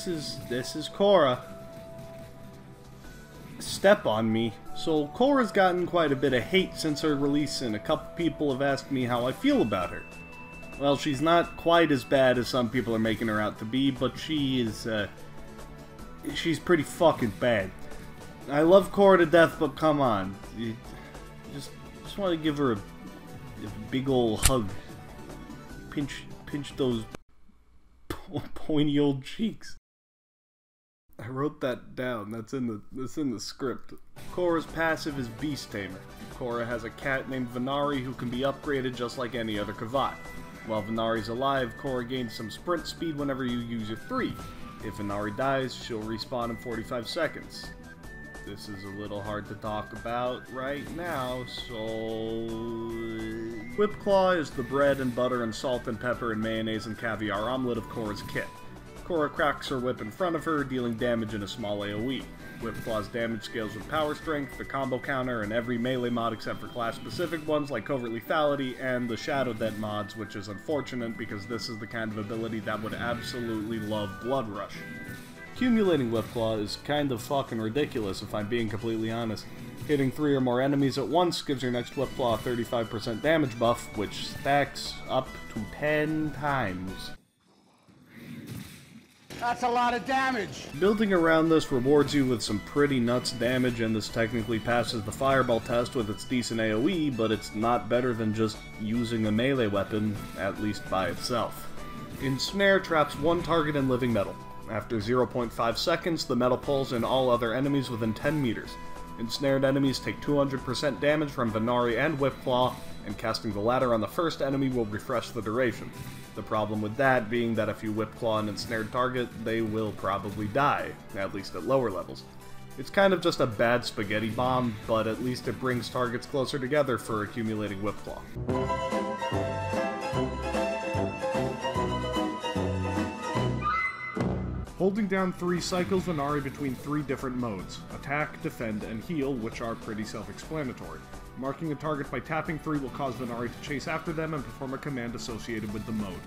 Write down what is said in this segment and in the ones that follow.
this is Khora. Step on me. So Khora's gotten quite a bit of hate since her release, and a couple people have asked me how I feel about her. Well, she's not quite as bad as some people are making her out to be, but she is, she's pretty fucking bad. I love Khora to death, but come on. Just want to give her a big ol' hug. Pinch those pointy old cheeks. I wrote that down. That's in the script. Khora's passive is Beast Tamer. Khora has a cat named Venari who can be upgraded just like any other Kavat. While Venari's alive, Khora gains some sprint speed whenever you use your 3. If Venari dies, she'll respawn in 45 seconds. This is a little hard to talk about right now, so... Whipclaw is the bread and butter and salt and pepper and mayonnaise and caviar omelet of Khora's kit. Khora cracks her whip in front of her, dealing damage in a small AoE. Whipclaw's damage scales with power strength, the combo counter, and every melee mod except for class-specific ones like Covert Lethality and the Shadow Dead mods, which is unfortunate because this is the kind of ability that would absolutely love Blood Rush. Accumulating Whipclaw is kind of fucking ridiculous if I'm being completely honest. Hitting 3 or more enemies at once gives your next Whipclaw a 35% damage buff, which stacks up to 10 times. That's a lot of damage! Building around this rewards you with some pretty nuts damage, and this technically passes the Fireball test with its decent AoE, but it's not better than just using a melee weapon, at least by itself. Ensnare traps one target in living metal. After 0.5 seconds, the metal pulls in all other enemies within 10 meters. Ensnared enemies take 200% damage from Venari and Whipclaw, and casting the latter on the first enemy will refresh the duration. The problem with that being that if you Whipclaw an ensnared target, they will probably die, at least at lower levels. It's kind of just a bad spaghetti bomb, but at least it brings targets closer together for accumulating Whipclaw. Holding down 3 cycles Venari between 3 different modes: attack, defend, and heal, which are pretty self-explanatory. Marking a target by tapping 3 will cause Venari to chase after them and perform a command associated with the mode.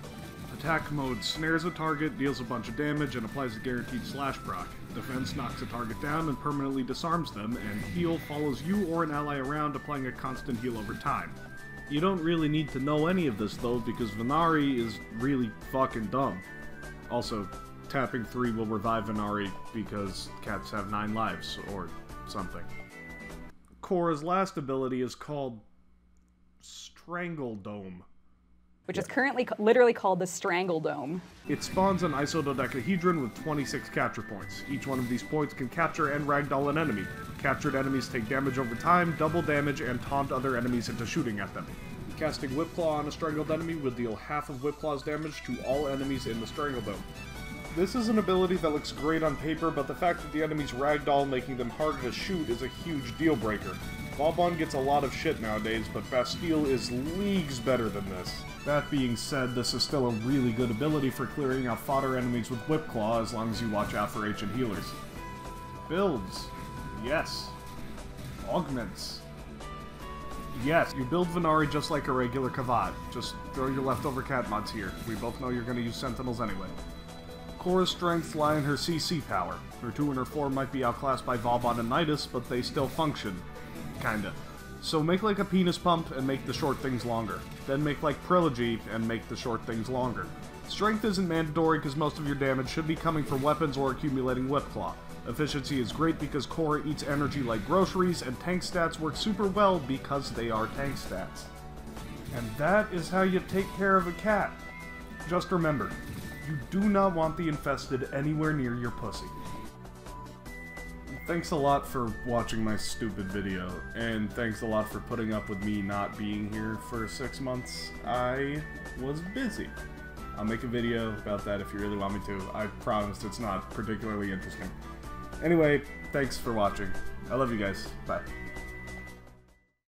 Attack mode snares a target, deals a bunch of damage, and applies a guaranteed slash proc. Defense knocks a target down and permanently disarms them, and heal follows you or an ally around, applying a constant heal over time. You don't really need to know any of this though, because Venari is really fucking dumb. Also, tapping 3 will revive Venari because cats have 9 lives, or something. Khora's last ability is called Strangledome, which is currently literally called the Strangledome. It spawns an isododecahedron with 26 capture points. Each one of these points can capture and ragdoll an enemy. Captured enemies take damage over time, double damage, and taunt other enemies into shooting at them. Casting Whipclaw on a strangled enemy will deal half of Whipclaw's damage to all enemies in the Strangledome. This is an ability that looks great on paper, but the fact that the enemies ragdoll making them harder to shoot is a huge deal breaker. Vauban gets a lot of shit nowadays, but Bastille is leagues better than this. That being said, this is still a really good ability for clearing out fodder enemies with Whipclaw, as long as you watch out for ancient healers. Builds. Yes. Augments. Yes, you build Venari just like a regular Kavat. Just throw your leftover cat mods here. We both know you're going to use Sentinels anyway. Khora's strengths lie in her CC power. Her 2 and her 4 might be outclassed by Vauban and Nidus, but they still function. Kinda. So make like a penis pump and make the short things longer. Then make like Trilogy and make the short things longer. Strength isn't mandatory because most of your damage should be coming from weapons or accumulating Whipclaw. Efficiency is great because Khora eats energy like groceries, and tank stats work super well because they are tank stats. And that is how you take care of a cat. Just remember, you do not want the infested anywhere near your pussy. Thanks a lot for watching my stupid video, and thanks a lot for putting up with me not being here for 6 months. I was busy. I'll make a video about that if you really want me to. I promise it's not particularly interesting. Anyway, thanks for watching. I love you guys. Bye.